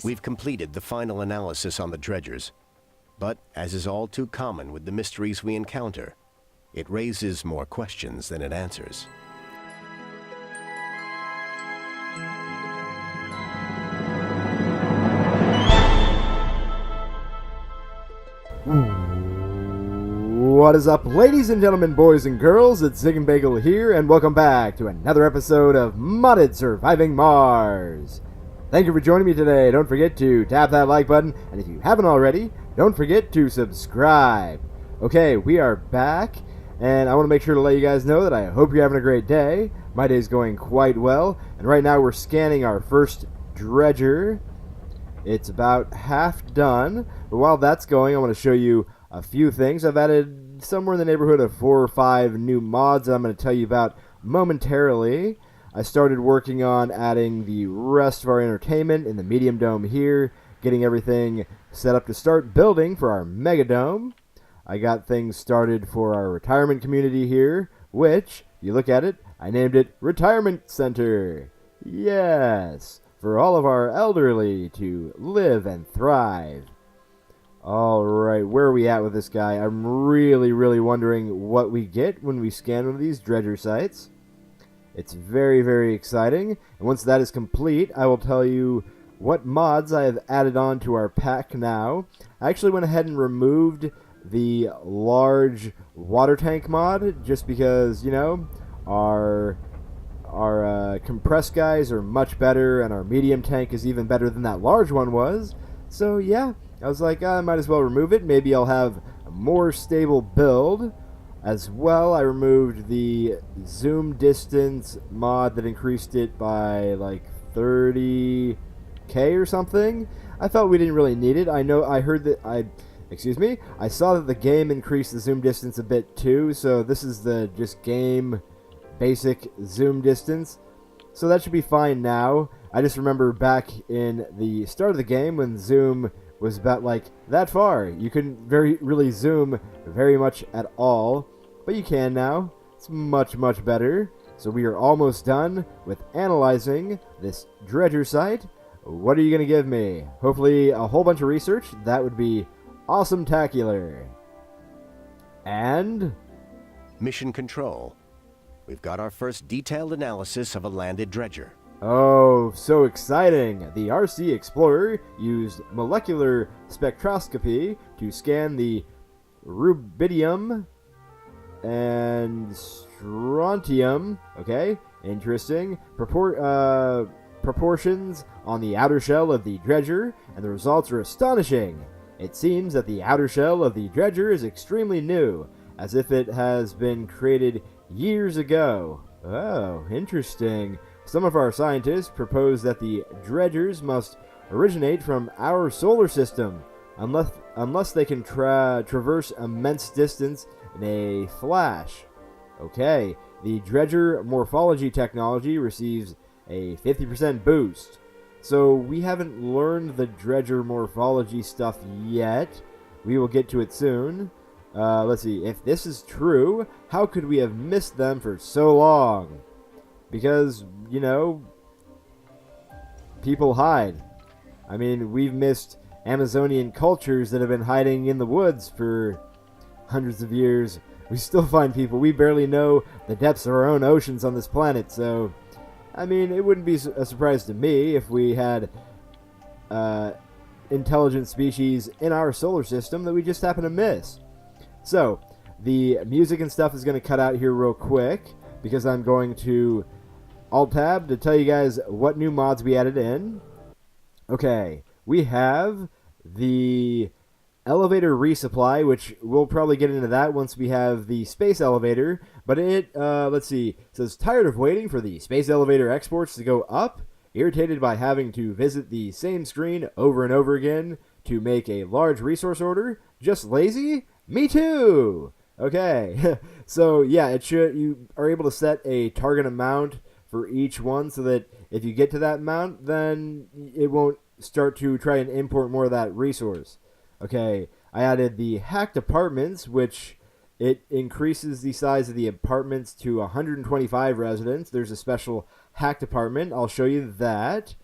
We've completed the final analysis on the dredgers, but as is all too common with the mysteries we encounter, it raises more questions than it answers. What is up, ladies and gentlemen, boys and girls? It's Ziegenbagel here, and welcome back to another episode of Modded Surviving Mars. Thank you for joining me today. Don't forget to tap that like button, and if you haven't already, don't forget to subscribe. Okay, we are back, and I want to make sure to let you guys know that I hope you're having a great day. My day's going quite well, and right now we're scanning our first dredger. It's about half done, but while that's going, I want to show you a few things. I've added somewhere in the neighborhood of 4 or 5 new mods that I'm going to tell you about momentarily. I started working on adding the rest of our entertainment in the medium dome here, getting everything set up to start building for our mega dome. I got things started for our retirement community here, which, if you look at it, I named it Retirement Center. Yes, for all of our elderly to live and thrive. Alright, where are we at with this guy? I'm really wondering what we get when we scan one of these dredger sites. It's very exciting, and once that is complete, I will tell you what mods I have added on to our pack now. I actually went ahead and removed the large water tank mod, just because, you know, our compressed guys are much better, and our medium tank is even better than that large one was. So yeah, I was like, I might as well remove it. Maybe I'll have a more stable build. As well, I removed the zoom distance mod that increased it by like 30k or something. I thought we didn't really need it. I saw that the game increased the zoom distance a bit too, so this is the just game basic zoom distance. So that should be fine now. I just remember back in the start of the game when zoom was about like that far. You couldn't really zoom very much at all. But you can now. It's much better. So we are almost done with analyzing this dredger site. What are you going to give me? Hopefully a whole bunch of research. That would be awesome-tacular. And Mission Control. We've got our first detailed analysis of a landed dredger. oh, so exciting! The RC Explorer used molecular spectroscopy to scan the rubidium and strontium, okay, interesting, proportions on the outer shell of the dredger, and the results are astonishing. It seems that the outer shell of the dredger is extremely new, as if it has been created years ago. Oh, interesting. Some of our scientists propose that the dredgers must originate from our solar system, unless they can traverse immense distance in a flash. Okay, the Dredger Morphology technology receives a 50% boost. So we haven't learned the Dredger Morphology stuff yet. We will get to it soon. Let's see, if this is true, how could we have missed them for so long? Because, you know, people hide. I mean, we've missed Amazonian cultures that have been hiding in the woods for hundreds of years. We still find people. We barely know the depths of our own oceans on this planet, so I mean, it wouldn't be a surprise to me if we had intelligent species in our solar system that we just happen to miss. So the music and stuff is going to cut out here real quick because I'm going to Alt-Tab to tell you guys what new mods we added in. Okay, we have the Elevator Resupply, which we'll probably get into that once we have the space elevator. But let's see, it says, tired of waiting for the space elevator exports to go up? Irritated by having to visit the same screen over and over again to make a large resource order? Just lazy? Me too! Okay, so yeah, you are able to set a target amount for each one so that if you get to that amount, then it won't start to try and import more of that resource. Okay, I added the hacked apartments, which it increases the size of the apartments to 125 residents. There's a special hacked apartment. I'll show you that.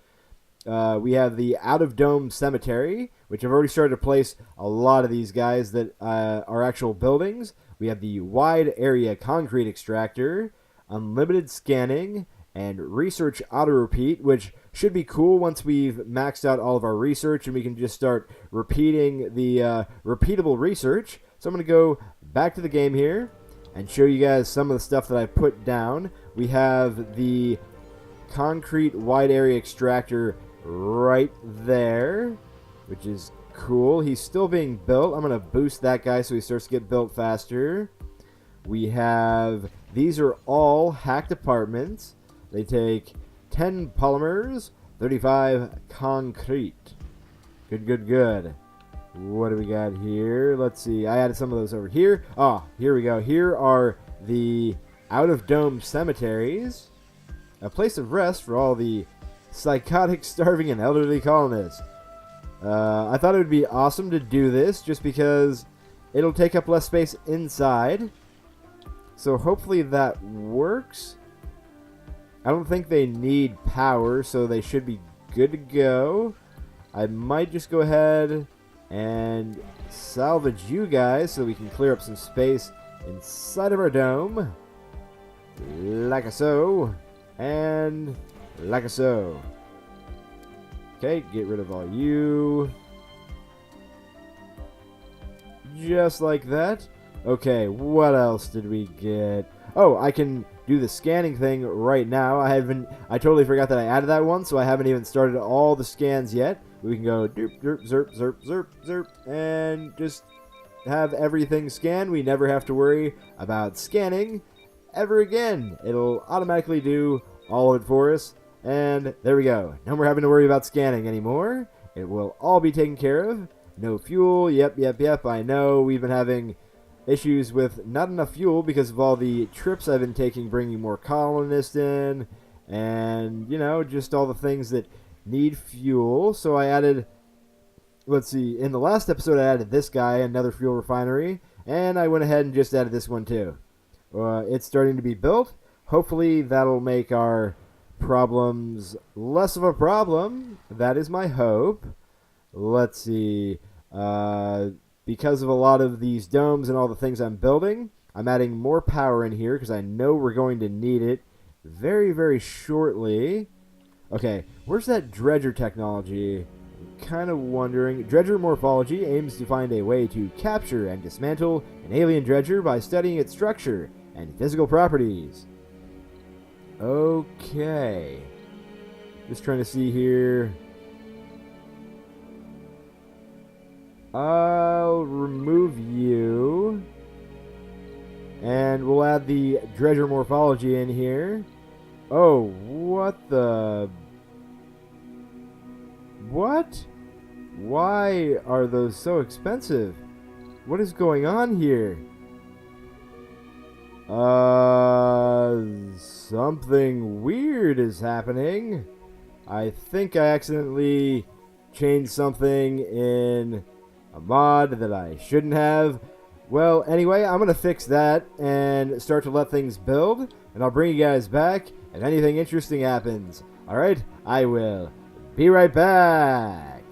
We have the out-of-dome cemetery, which I've already started to place a lot of these guys that are actual buildings. We have the wide area concrete extractor, unlimited scanning, and research auto-repeat, which should be cool once we've maxed out all of our research and we can just start repeating the repeatable research. So I'm going to go back to the game here and show you guys some of the stuff that I put down. We have the concrete wide area extractor right there, which is cool. He's still being built. I'm going to boost that guy so he starts to get built faster. We have, these are all hacked apartments. They take 10 polymers, 35 concrete. Good. What do we got here? Let's see. I added some of those over here. Oh, here we go. Here are the out-of-dome cemeteries. A place of rest for all the psychotic, starving, and elderly colonists. I thought it would be awesome to do this just because it'll take up less space inside. So hopefully that works. I don't think they need power, so they should be good to go. I might just go ahead and salvage you guys so we can clear up some space inside of our dome. Like so. And like so. Okay, get rid of all you. Just like that. Okay, what else did we get? Oh, I can do the scanning thing right now. I totally forgot that I added that one, so I haven't even started all the scans yet. We can go derp, derp, zerp, zerp, zerp, zerp, and just have everything scanned. We never have to worry about scanning ever again. It'll automatically do all of it for us. And there we go. No more having to worry about scanning anymore. It will all be taken care of. No fuel. Yep. I know we've been having issues with not enough fuel because of all the trips I've been taking bringing more colonists in. And, you know, just all the things that need fuel. So I added, let's see, in the last episode I added this guy, another fuel refinery. And I went ahead and just added this one too. It's starting to be built. Hopefully that'll make our problems less of a problem. That is my hope. Let's see. Because of a lot of these domes and all the things I'm building, I'm adding more power in here because I know we're going to need it very, very shortly. Okay, where's that dredger technology? I'm kind of wondering. Dredger Morphology aims to find a way to capture and dismantle an alien dredger by studying its structure and physical properties. Okay. Just trying to see here. I'll remove you. And we'll add the Dredger Morphology in here. Oh, what the... What? Why are those so expensive? What is going on here? Something weird is happening. I think I accidentally changed something in a mod that I shouldn't have. Well, anyway, I'm going to fix that and start to let things build, and I'll bring you guys back if anything interesting happens. Alright, I will be right back.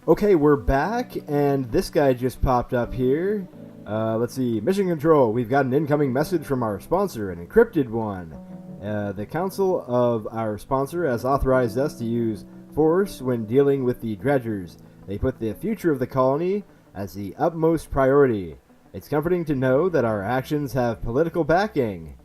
Okay, we're back, and this guy just popped up here. Let's see, Mission Control, we've got an incoming message from our sponsor, an encrypted one. The council of our sponsor has authorized us to use force when dealing with the dredgers. They put the future of the colony as the utmost priority. It's comforting to know that our actions have political backing.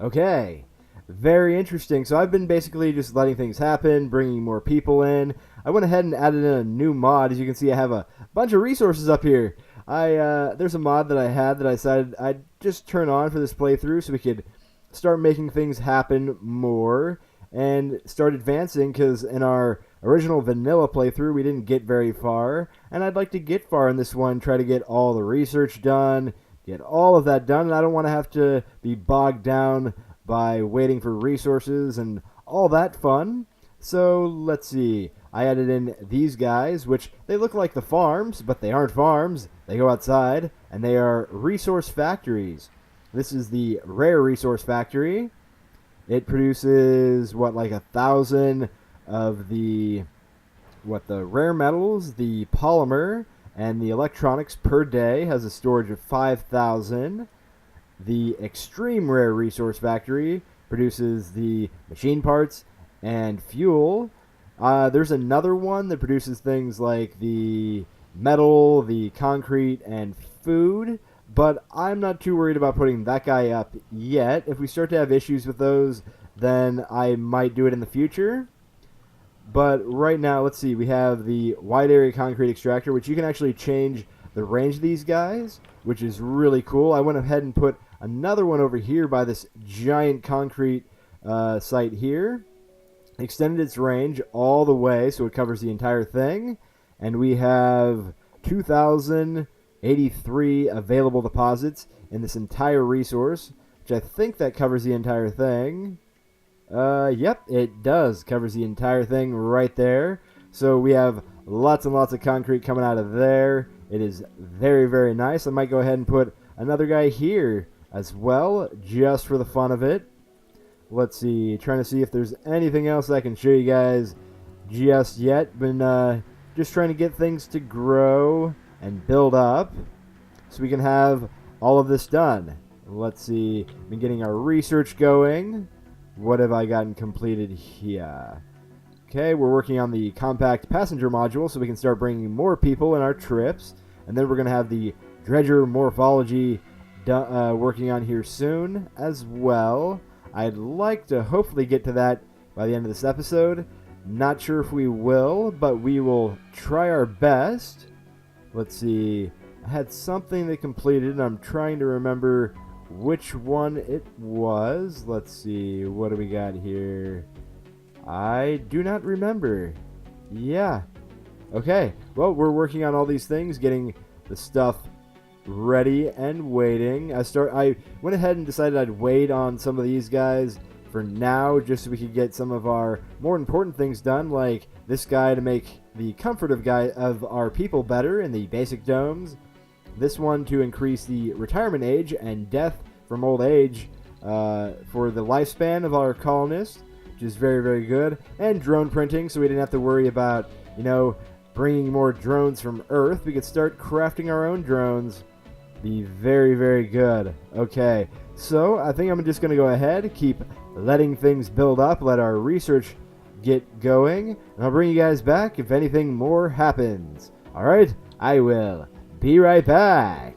Okay, very interesting. So I've been basically just letting things happen, bringing more people in. I went ahead and added in a new mod. As you can see, I have a bunch of resources up here. There's a mod that I had that I decided I'd just turn on for this playthrough so we could start making things happen more and start advancing, because in our original vanilla playthrough we didn't get very far, and I'd like to get far in this one, try to get all the research done, get all of that done, and I don't want to have to be bogged down by waiting for resources and all that fun. So let's see, I added in these guys, which they look like the farms, but they aren't farms. They go outside, and they are resource factories. This is the rare resource factory. It produces, what, like 1,000 of the rare metals, the polymer, and the electronics per day has a storage of 5,000. The extreme rare resource factory produces the machine parts and fuel. There's another one that produces things like the metal, the concrete, and food, but I'm not too worried about putting that guy up yet. If we start to have issues with those, then I might do it in the future. But right now, let's see, we have the wide area concrete extractor, which you can actually change the range of these guys, which is really cool. I went ahead and put another one over here by this giant concrete site here. Extended its range all the way so it covers the entire thing. And we have 2,083 available deposits in this entire resource, which I think that covers the entire thing. Yep, it does. Covers the entire thing right there. So we have lots and lots of concrete coming out of there. It is very, very nice. I might go ahead and put another guy here as well, just for the fun of it. Let's see, trying to see if there's anything else I can show you guys just yet. Been just trying to get things to grow and build up so we can have all of this done. Let's see, been getting our research going. What have I gotten completed here? Okay, we're working on the compact passenger module so we can start bringing more people in our trips. And then we're going to have the Dredger Morphology working on here soon as well. I'd like to hopefully get to that by the end of this episode. Not sure if we will, but we will try our best. Let's see. I had something that completed, and I'm trying to remember which one it was. Let's see, what do we got here? I do not remember. Yeah. Okay, well, we're working on all these things, getting the stuff ready and waiting. I went ahead and decided I'd wait on some of these guys for now, just so we could get some of our more important things done, like this guy to make the comfort of our people better in the basic domes. This one to increase the retirement age and death from old age for the lifespan of our colonists, which is very, very good. And drone printing, so we didn't have to worry about, bringing more drones from Earth. We could start crafting our own drones. Be very, very good. Okay, so I think I'm just going to go ahead, keep letting things build up, let our research get going, and I'll bring you guys back if anything more happens. Alright, I will be right back.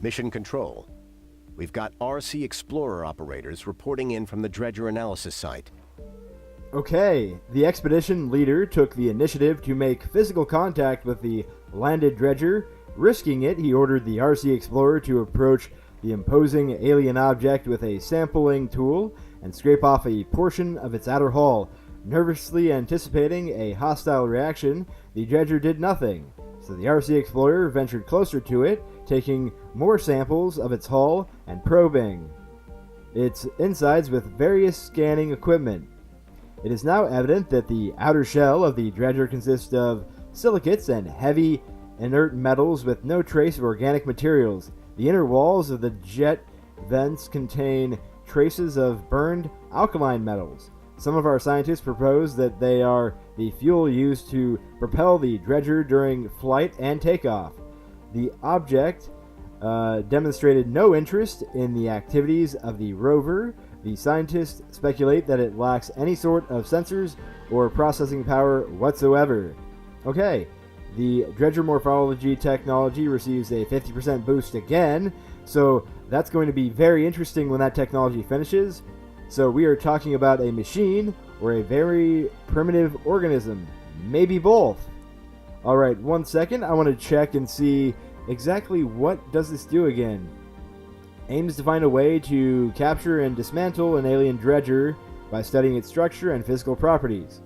Mission Control. We've got RC Explorer operators reporting in from the Dredger analysis site. Okay, the expedition leader took the initiative to make physical contact with the landed dredger. Risking it, he ordered the RC Explorer to approach the imposing alien object with a sampling tool and scrape off a portion of its outer hull. Nervously anticipating a hostile reaction, the dredger did nothing, so the RC Explorer ventured closer to it, taking more samples of its hull and probing its insides with various scanning equipment. It is now evident that the outer shell of the dredger consists of silicates and heavy, inert metals with no trace of organic materials. The inner walls of the jet vents contain traces of burned alkaline metals. Some of our scientists propose that they are the fuel used to propel the dredger during flight and takeoff. The object demonstrated no interest in the activities of the rover. The scientists speculate that it lacks any sort of sensors or processing power whatsoever. Okay, the Dredger Morphology technology receives a 50% boost again, so that's going to be very interesting when that technology finishes. So we are talking about a machine or a very primitive organism, maybe both. Alright, 1 second, I want to check and see exactly what does this do again. Aims to find a way to capture and dismantle an alien dredger by studying its structure and physical properties.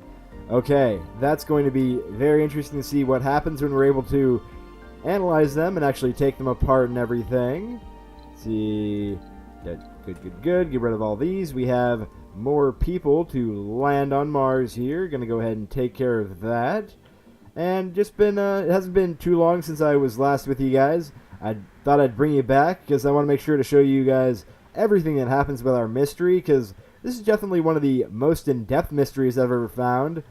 Okay, that's going to be very interesting to see what happens when we're able to analyze them and actually take them apart and everything. Let's see. Good. Get rid of all these. We have more people to land on Mars here. Gonna go ahead and take care of that. And just been, it hasn't been too long since I was last with you guys. I thought I'd bring you back because I want to make sure to show you guys everything that happens with our mystery, because this is definitely one of the most in-depth mysteries I've ever found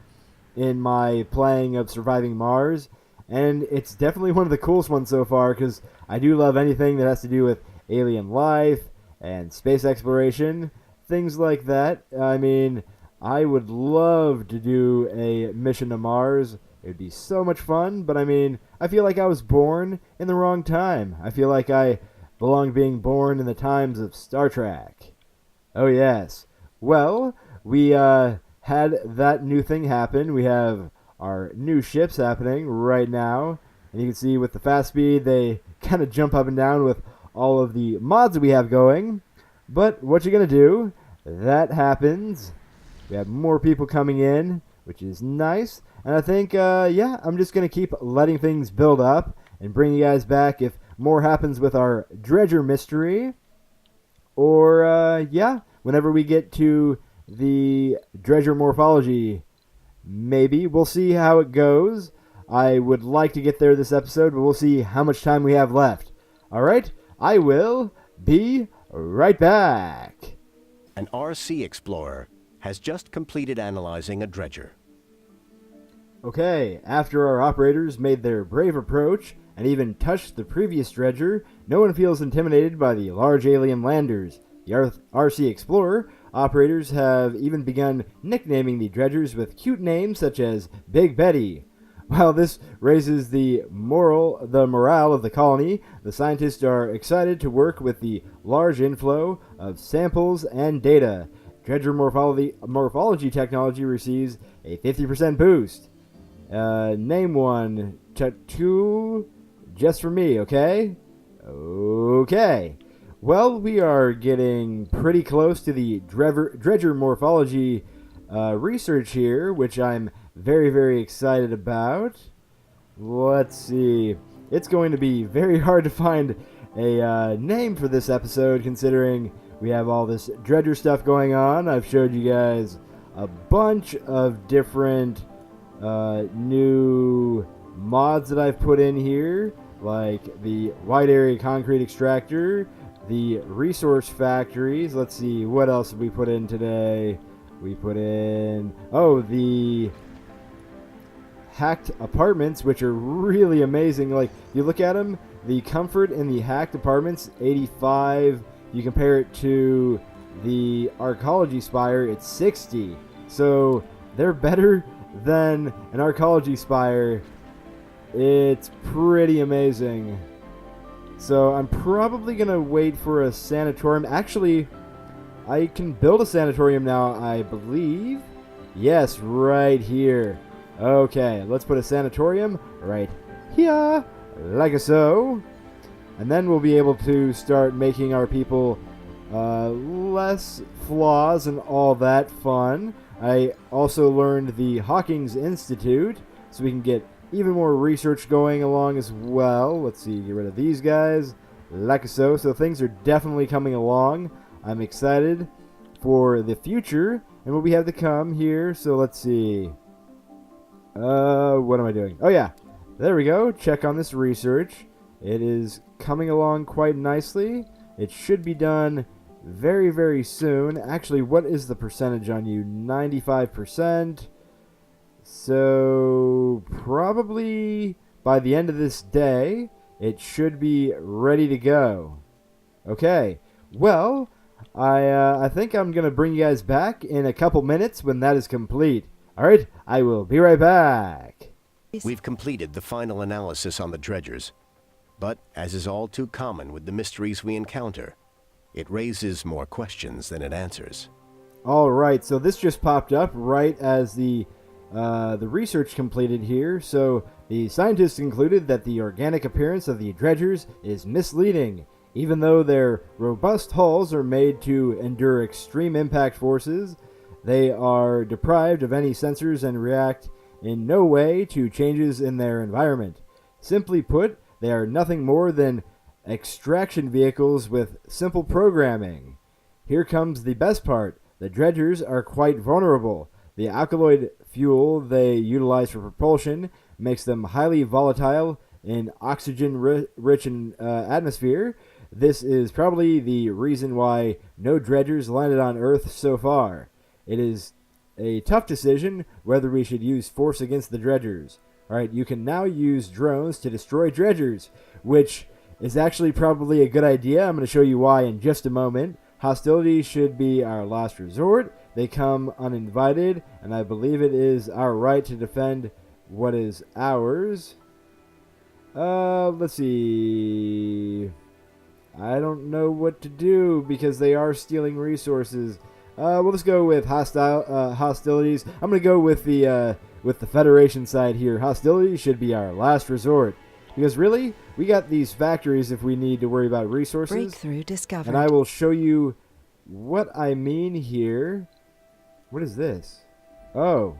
in my playing of Surviving Mars, and it's definitely one of the coolest ones so far, because I do love anything that has to do with alien life and space exploration, things like that. I mean, I would love to do a mission to Mars. It would be so much fun, but I mean, I feel like I was born in the wrong time. I feel like I belong being born in the times of Star Trek. Oh yes. Well, we had that new thing happen. We have our new ships happening right now. And you can see with the fast speed, they kind of jump up and down with all of the mods that we have going. But what you're going to do, that happens. We have more people coming in, which is nice. And I think, yeah, I'm just going to keep letting things build up and bring you guys back if more happens with our Dredger Mystery. Or, yeah, whenever we get to the Dredger Morphology, maybe. We'll see how it goes. I would like to get there this episode, but we'll see how much time we have left. All right, I will be right back. An RC explorer has just completed analyzing a dredger. Okay, after our operators made their brave approach and even touched the previous dredger, no one feels intimidated by the large alien landers. The RC Explorer operators have even begun nicknaming the dredgers with cute names such as Big Betty. While this raises the morale of the colony, the scientists are excited to work with the large inflow of samples and data. Dredger Morphology technology receives a 50% boost. Name one tattoo just for me, okay? Okay. Well, we are getting pretty close to the Dredger Morphology Research here, which I'm very, very excited about. Let's see. It's going to be very hard to find a name for this episode, considering we have all this Dredger stuff going on. I've showed you guys a bunch of different new mods that I've put in here, like the Wide Area Concrete Extractor, the Resource Factories. Let's see, what else did we put in today? We put in, the hacked apartments, which are really amazing. Like, you look at them, the comfort in the hacked apartments, 85. You compare it to the Arcology Spire, it's 60. So they're better than an Arcology Spire. It's pretty amazing. So I'm probably going to wait for a sanatorium. Actually, I can build a sanatorium now, I believe. Yes, right here. Okay, let's put a sanatorium right here, like so. And then we'll be able to start making our people less flaws and all that fun. I also learned the Hawkins Institute, so we can get even more research going along as well. Let's see, get rid of these guys, like so. So things are definitely coming along. I'm excited for the future and what we have to come here. So let's see. What am I doing? Oh yeah, there we go. Check on this research. It is coming along quite nicely. It should be done very, very soon. Actually, what is the percentage on you? 95%. So probably by the end of this day, it should be ready to go. Okay, well, I think I'm going to bring you guys back in a couple minutes when that is complete. All right, I will be right back. We've completed the final analysis on the dredgers, but as is all too common with the mysteries we encounter, it raises more questions than it answers. All right, so this just popped up right as the research completed here. So the scientists concluded that the organic appearance of the dredgers is misleading. Even though their robust hulls are made to endure extreme impact forces, they are deprived of any sensors and react in no way to changes in their environment. Simply put, they are nothing more than extraction vehicles with simple programming. Here comes the best part. The dredgers are quite vulnerable. The alkaloid fuel they utilize for propulsion makes them highly volatile in oxygen-rich atmosphere. this is probably the reason why no dredgers landed on Earth so far. It is a tough decision whether we should use force against the dredgers. Alright, you can now use drones to destroy dredgers, which is actually probably a good idea. I'm going to show you why in just a moment. Hostility should be our last resort. They come uninvited, and I believe it is our right to defend what is ours. Let's see. I don't know what to do because they are stealing resources. We'll just go with hostilities. I'm going to go with the Federation side here. Hostility should be our last resort. Because really, we got these factories if we need to worry about resources. Breakthrough discovered. And I will show you what I mean here. What is this? Oh.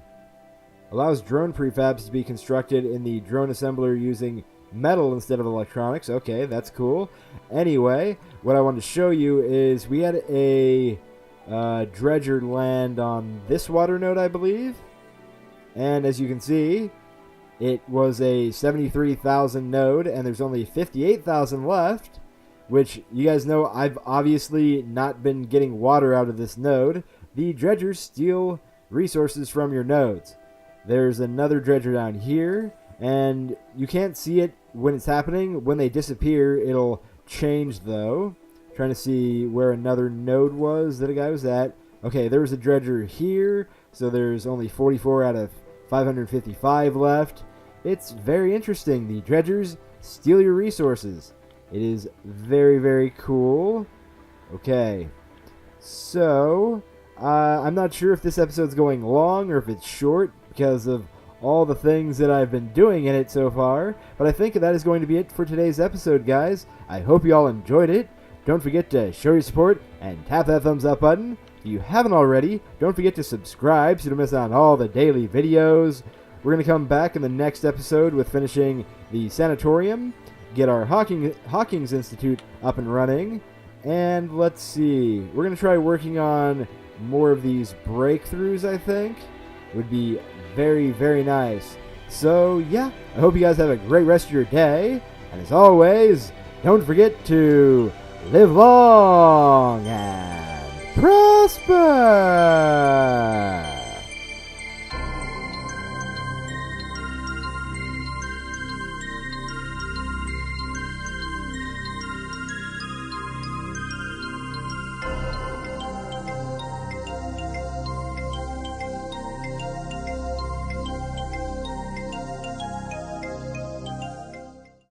Allows drone prefabs to be constructed in the drone assembler using metal instead of electronics. Okay, that's cool. Anyway, what I wanted to show you is we had a dredger land on this water node, I believe. And as you can see, it was a 73,000 node, and there's only 58,000 left, which you guys know I've obviously not been getting water out of this node. The dredgers steal resources from your nodes. There's another dredger down here, and you can't see it when it's happening. When they disappear, it'll change, though. Trying to see where another node was that a guy was at. Okay, there was a dredger here, so there's only 44 out of 555 left. It's very interesting. The dredgers steal your resources. It is very, very cool. Okay, so I'm not sure if this episode's going long or if it's short because of all the things that I've been doing in it so far, but I think that is going to be it for today's episode, guys. I hope you all enjoyed it. Don't forget to show your support and tap that thumbs up button. If you haven't already, don't forget to subscribe so you don't miss out on all the daily videos. We're going to come back in the next episode with finishing the sanatorium, get our Hawkins Institute up and running, and let's see, we're going to try working on more of these breakthroughs, I think. It would be very, very nice. So, yeah, I hope you guys have a great rest of your day, and as always, don't forget to live long and prosper!